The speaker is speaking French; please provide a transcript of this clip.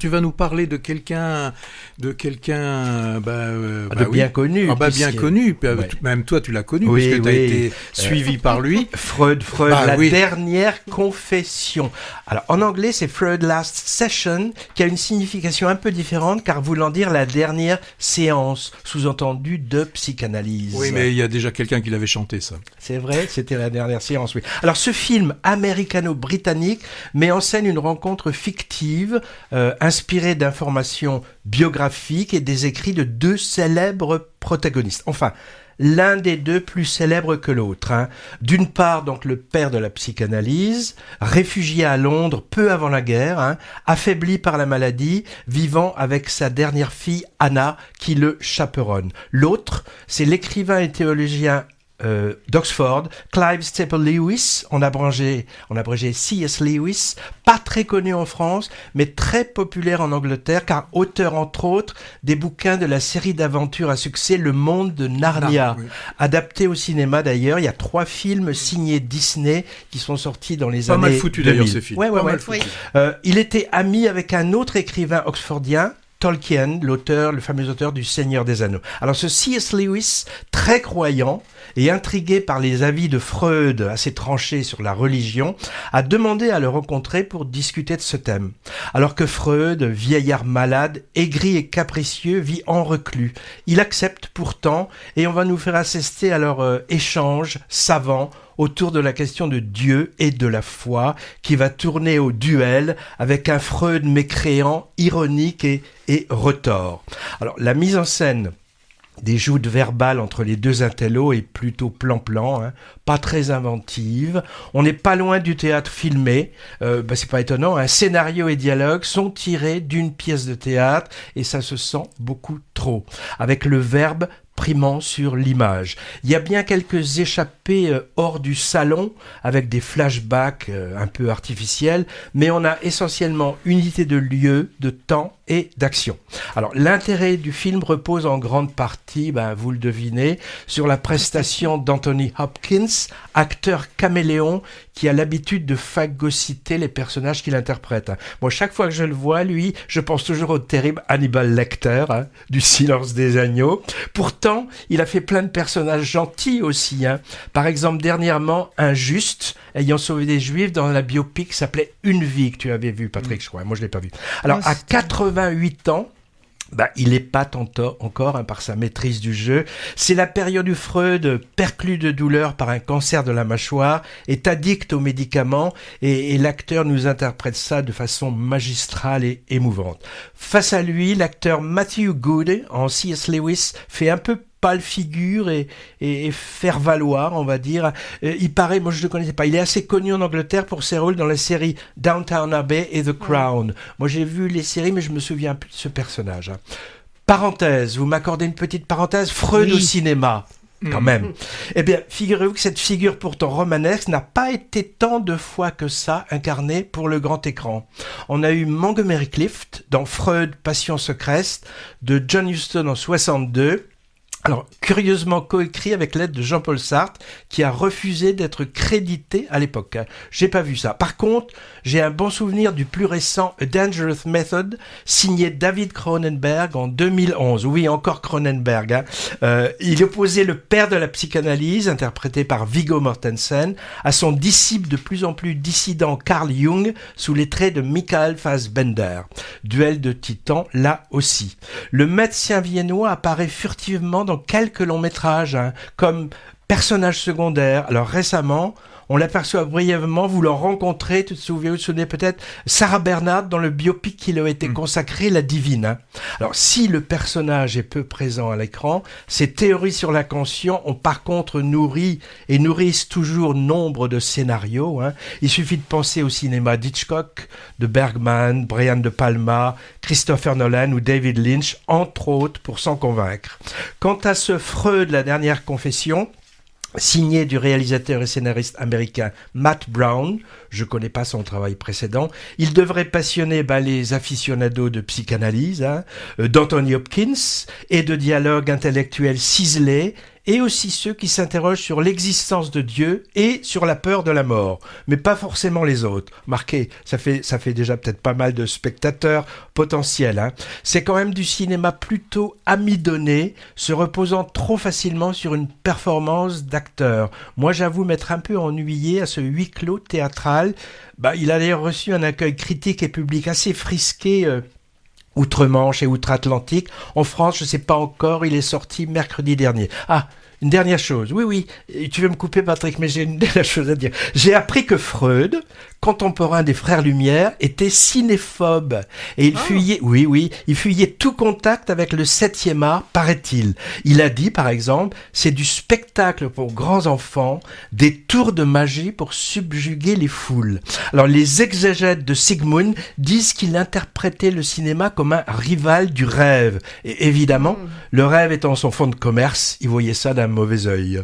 Tu vas nous parler de quelqu'un, bien connu. Bien connu. Ouais. Même toi, tu l'as connu, puisque tu as été suivi par lui. Freud, dernière confession. Alors, en anglais, c'est Freud Last Session, qui a une signification un peu différente, car voulant dire la dernière séance, sous-entendu de psychanalyse. Oui, mais il y a déjà quelqu'un qui l'avait chanté, ça. C'est vrai, c'était la dernière séance, oui. Alors, ce film américano-britannique met en scène une rencontre fictive, inspiré d'informations biographiques et des écrits de deux célèbres protagonistes. Enfin, l'un des deux plus célèbres que l'autre. D'une part, donc, le père de la psychanalyse, réfugié à Londres peu avant la guerre, affaibli par la maladie, vivant avec sa dernière fille, Anna, qui le chaperonne. L'autre, c'est l'écrivain et théologien d'Oxford, Clive Staple Lewis, on a abrégé C.S. Lewis, pas très connu en France, mais très populaire en Angleterre, car auteur entre autres des bouquins de la série d'aventures à succès Le Monde de Narnia, adapté au cinéma d'ailleurs. Il y a 3 films signés Disney qui sont sortis dans les années 2000. Pas mal foutu d'ailleurs ce film. Ouais. Il était ami avec un autre écrivain oxfordien, Tolkien, le fameux auteur du Seigneur des Anneaux. Alors ce C.S. Lewis, très croyant et intrigué par les avis de Freud, assez tranchés sur la religion, a demandé à le rencontrer pour discuter de ce thème. Alors que Freud, vieillard malade, aigri et capricieux, vit en reclus. Il accepte pourtant, et on va nous faire assister à leur échange savant autour de la question de Dieu et de la foi, qui va tourner au duel avec un Freud mécréant, ironique et retors. Alors, la mise en scène des joutes verbales entre les deux intellos est plutôt plan-plan, pas très inventive. On n'est pas loin du théâtre filmé, c'est pas étonnant. Scénario et dialogue sont tirés d'une pièce de théâtre et ça se sent beaucoup trop, avec le verbe primant sur l'image. Il y a bien quelques échappées hors du salon, avec des flashbacks un peu artificiels, mais on a essentiellement unité de lieu, de temps et d'action. Alors, l'intérêt du film repose en grande partie, vous le devinez, sur la prestation d'Anthony Hopkins, acteur caméléon qui a l'habitude de phagocyter les personnages qu'il interprète. Moi, chaque fois que je le vois, lui, je pense toujours au terrible Hannibal Lecter, du Silence des agneaux. Pourtant, il a fait plein de personnages gentils aussi. Par exemple, dernièrement, un juste ayant sauvé des Juifs dans la biopic qui s'appelait Une vie, que tu avais vu, Patrick, je crois. Moi, je l'ai pas vu. Alors, à 88 ans, il épate encore par sa maîtrise du jeu. C'est la période où Freud, perclus de douleur par un cancer de la mâchoire, est addict aux médicaments et l'acteur nous interprète ça de façon magistrale et émouvante. Face à lui, l'acteur Matthew Goode, en C.S. Lewis, fait un peu pâle figure et faire valoir, on va dire. Il paraît, moi je ne le connaissais pas, il est assez connu en Angleterre pour ses rôles dans la série Downton Abbey et The Crown. Moi j'ai vu les séries mais je me souviens plus de ce personnage. Parenthèse, vous m'accordez une petite parenthèse, Freud au cinéma. Quand même. Eh bien, figurez-vous que cette figure pourtant romanesque n'a pas été tant de fois que ça incarnée pour le grand écran. On a eu Montgomery Clift dans Freud, Passion secrète de John Huston en 62. Alors, curieusement coécrit avec l'aide de Jean-Paul Sartre, qui a refusé d'être crédité à l'époque. J'ai pas vu ça. Par contre, j'ai un bon souvenir du plus récent A Dangerous Method, signé David Cronenberg en 2011. Oui, encore Cronenberg. Il opposait le père de la psychanalyse, interprété par Viggo Mortensen, à son disciple de plus en plus dissident Carl Jung, sous les traits de Michael Fassbender. Duel de titans, là aussi. Le médecin viennois apparaît furtivement dans quelques longs métrages, comme personnage secondaire. Alors récemment, on l'aperçoit brièvement voulant rencontrer, tu te souviens peut-être, Sarah Bernhardt dans le biopic qui lui a été consacré, La Divine. Alors si le personnage est peu présent à l'écran, ses théories sur l'inconscient ont par contre nourrissent toujours nombre de scénarios. Il suffit de penser au cinéma d'Hitchcock, de Bergman, Brian De Palma, Christopher Nolan ou David Lynch, entre autres, pour s'en convaincre. Quant à ce Freud, la dernière confession, signé du réalisateur et scénariste américain Matt Brown, Je connais pas son travail précédent. Il devrait passionner les aficionados de psychanalyse, d'Anthony Hopkins et de dialogues intellectuels ciselés, et aussi ceux qui s'interrogent sur l'existence de Dieu et sur la peur de la mort, mais pas forcément les autres. Marquez, ça fait déjà peut-être pas mal de spectateurs potentiels. C'est quand même du cinéma plutôt amidonné, se reposant trop facilement sur une performance d'acteur. Moi, j'avoue m'être un peu ennuyé à ce huis clos théâtral. Il a d'ailleurs reçu un accueil critique et public assez frisqué outre-Manche et outre-Atlantique. En France, je ne sais pas encore, il est sorti mercredi dernier. Une dernière chose. Oui, tu veux me couper, Patrick, mais j'ai une dernière chose à dire. J'ai appris que Freud, contemporain des frères Lumière, était cinéphobe. Et il fuyait tout contact avec le 7e art, paraît-il. Il a dit, par exemple, c'est du spectacle pour grands enfants, des tours de magie pour subjuguer les foules. Alors, les exégètes de Sigmund disent qu'il interprétait le cinéma comme un rival du rêve. Et évidemment, le rêve étant son fonds de commerce, il voyait ça d'un mauvais œil.